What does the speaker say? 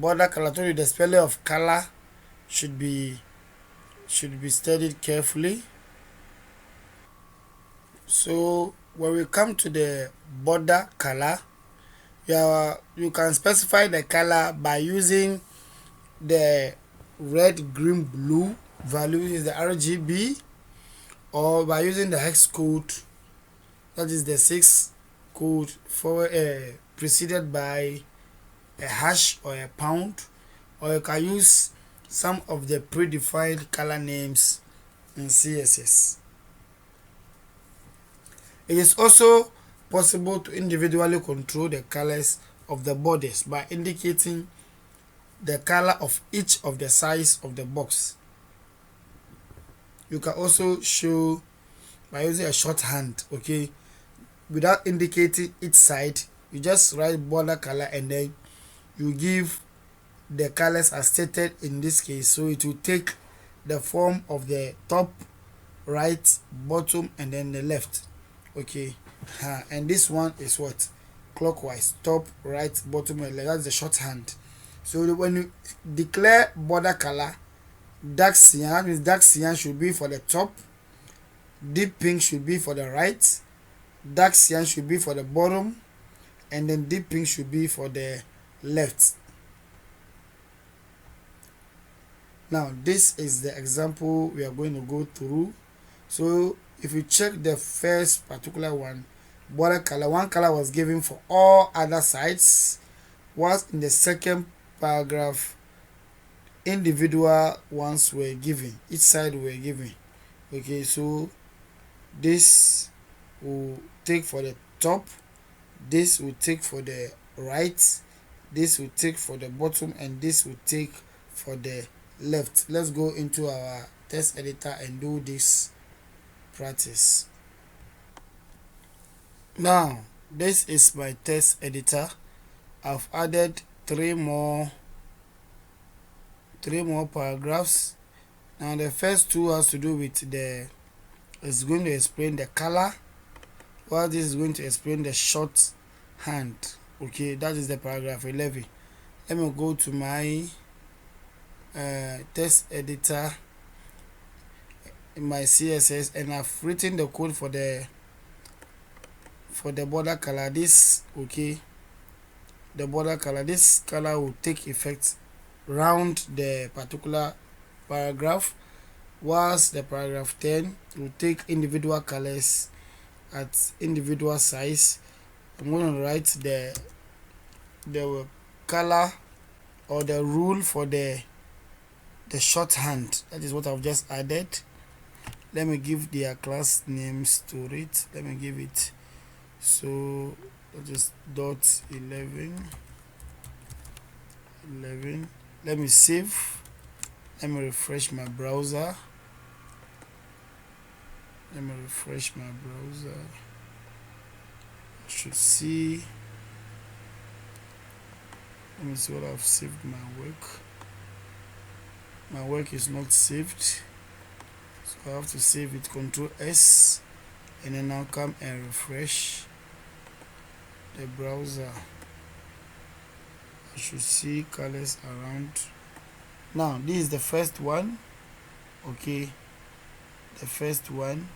border color. I told you the spelling of color should be studied carefully. So when we come to the border color, you can specify the color by using the red, green, blue value, is the RGB, or by using the hex code, that is the 6 code preceded by a hash or a pound, or you can use some of the predefined color names in CSS. It is also possible to individually control the colors of the borders by indicating the color of each of the sides of the box. You can also show by using a shorthand, okay, without indicating each side. You just write border color and then you give the colors as stated in this case. So it will take the form of the top, right, bottom, and then the left. Okay, and this one is what? Clockwise, top, right, bottom, and left. That's the shorthand. So when you declare border color, dark cyan means dark cyan should be for the top, deep pink should be for the right, dark cyan should be for the bottom, and then deep pink should be for the left. Now this is the example we are going to go through. So if you check the first particular one, border color, one color was given for all other sides, whilst in the second paragraph individual ones were given, each side were given. Okay, so this will take for the top, this will take for the right, this will take for the bottom, and this will take for the left. Let's go into our text editor and do this practice. Now this is my text editor. I've added three more paragraphs. Now the first two has to do with it's going to explain the color, while this is going to explain the shorthand. Okay, that is the paragraph 11. Let me go to my text editor in my CSS, and I've written the code for the border color. This, okay, the border color, this color will take effect round the particular paragraph, whilst the paragraph 10 will take individual colors at individual size. I'm going to write the color or the rule for the shorthand. That is what I've just added. Let me give their class names to it. Let me give it, so that is dot 11. Let me save. Let me refresh my browser. I should see. Let me see what I've saved. My work is not saved, so I have to save it. Control S, and then I'll come and refresh the browser. I should see colors around. Now this is the first one. Okay, the first one.